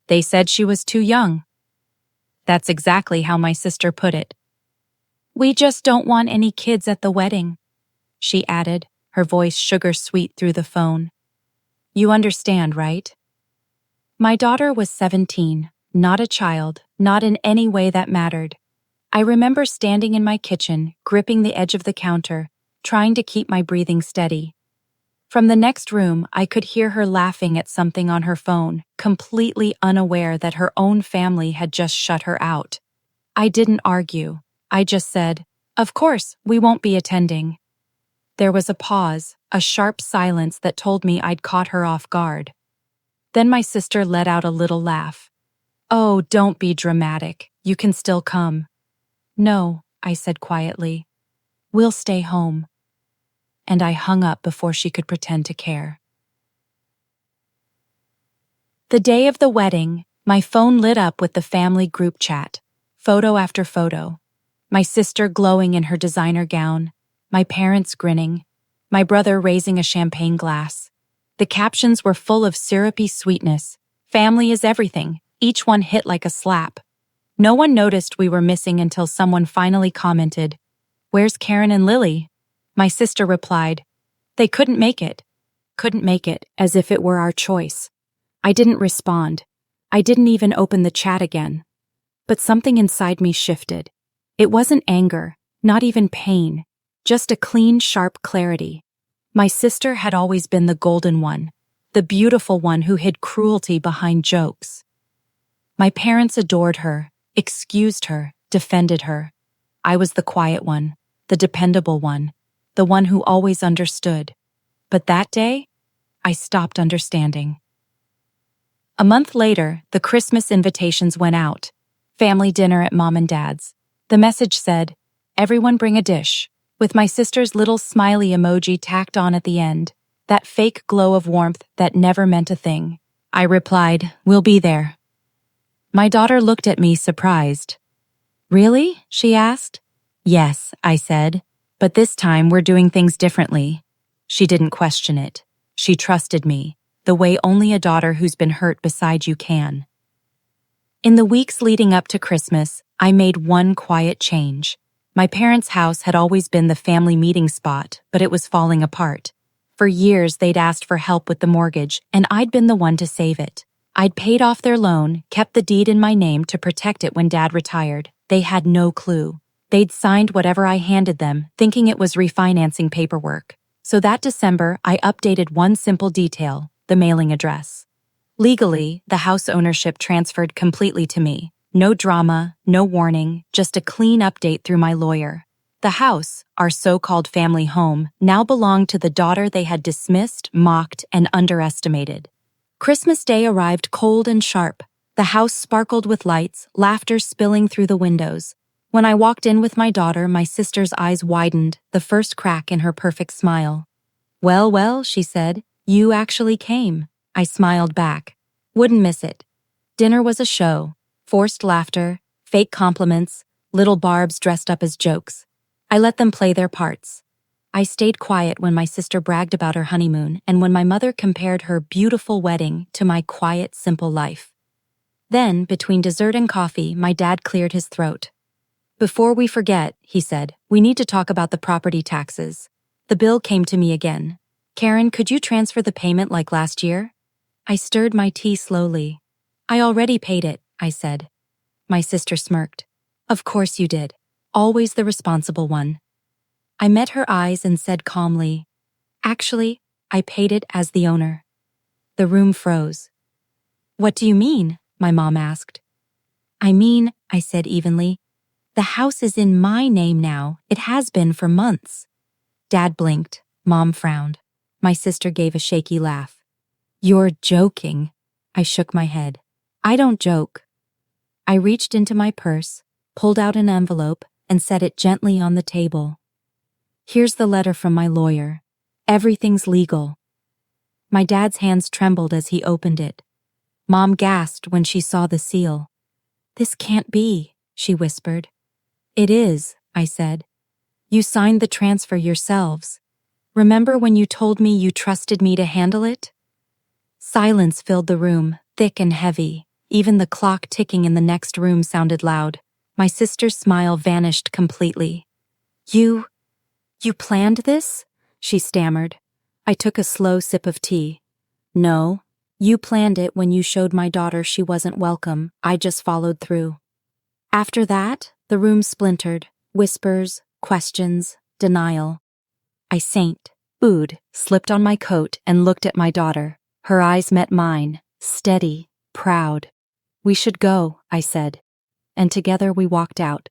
They said she was too young. That's exactly how my sister put it. We just don't want any kids at the wedding, she added, her voice sugar-sweet through the phone. You understand, right? My daughter was 17, not a child, not in any way that mattered. I remember standing in my kitchen, gripping the edge of the counter, trying to keep my breathing steady. From the next room, I could hear her laughing at something on her phone, completely unaware that her own family had just shut her out. I didn't argue. I just said, "Of course, we won't be attending." There was a pause, a sharp silence that told me I'd caught her off guard. Then my sister let out a little laugh. "Oh, don't be dramatic. You can still come." "No," I said quietly. "We'll stay home." And I hung up before she could pretend to care. The day of the wedding, my phone lit up with the family group chat, photo after photo. My sister glowing in her designer gown, my parents grinning, my brother raising a champagne glass. The captions were full of syrupy sweetness. Family is everything, each one hit like a slap. No one noticed we were missing until someone finally commented, "Where's Karen and Lily?" My sister replied, "They couldn't make it." Couldn't make it, as if it were our choice. I didn't respond. I didn't even open the chat again. But something inside me shifted. It wasn't anger, not even pain, just a clean, sharp clarity. My sister had always been the golden one, the beautiful one who hid cruelty behind jokes. My parents adored her, excused her, defended her. I was the quiet one, the dependable one, the one who always understood. But that day, I stopped understanding. A month later, the Christmas invitations went out. Family dinner at Mom and Dad's. The message said, "Everyone bring a dish," with my sister's little smiley emoji tacked on at the end, that fake glow of warmth that never meant a thing. I replied, "We'll be there." My daughter looked at me surprised. "Really?" she asked. "Yes," I said, "but this time we're doing things differently." She didn't question it. She trusted me, the way only a daughter who's been hurt beside you can. In the weeks leading up to Christmas, I made one quiet change. My parents' house had always been the family meeting spot, but it was falling apart. For years, they'd asked for help with the mortgage, and I'd been the one to save it. I'd paid off their loan, kept the deed in my name to protect it when Dad retired. They had no clue. They'd signed whatever I handed them, thinking it was refinancing paperwork. So that December, I updated one simple detail, the mailing address. Legally, the house ownership transferred completely to me. No drama, no warning, just a clean update through my lawyer. The house, our so-called family home, now belonged to the daughter they had dismissed, mocked, and underestimated. Christmas Day arrived cold and sharp. The house sparkled with lights, laughter spilling through the windows. When I walked in with my daughter, my sister's eyes widened, the first crack in her perfect smile. "Well, well," she said, "you actually came." I smiled back. Wouldn't miss it. Dinner was a show. Forced laughter, fake compliments, little barbs dressed up as jokes. I let them play their parts. I stayed quiet when my sister bragged about her honeymoon and when my mother compared her beautiful wedding to my quiet, simple life. Then, between dessert and coffee, my dad cleared his throat. "Before we forget," he said, "we need to talk about the property taxes." The bill came to me again. "Karen, could you transfer the payment like last year?" I stirred my tea slowly. "I already paid it," I said. My sister smirked. "Of course you did. Always the responsible one." I met her eyes and said calmly, "Actually, I paid it as the owner." The room froze. "What do you mean?" my mom asked. "I mean," I said evenly, "the house is in my name now. It has been for months." Dad blinked. Mom frowned. My sister gave a shaky laugh. "You're joking." I shook my head. "I don't joke." I reached into my purse, pulled out an envelope, and set it gently on the table. "Here's the letter from my lawyer. Everything's legal." My dad's hands trembled as he opened it. Mom gasped when she saw the seal. "This can't be," she whispered. "It is," I said. "You signed the transfer yourselves. Remember when you told me you trusted me to handle it?" Silence filled the room, thick and heavy. Even the clock ticking in the next room sounded loud. My sister's smile vanished completely. You planned this? She stammered. I took a slow sip of tea. No, you planned it when you showed my daughter she wasn't welcome. I just followed through. After that, the room splintered. Whispers, questions, denial. I booed, slipped on my coat, and looked at my daughter. Her eyes met mine, steady, proud. We should go, I said. And together we walked out.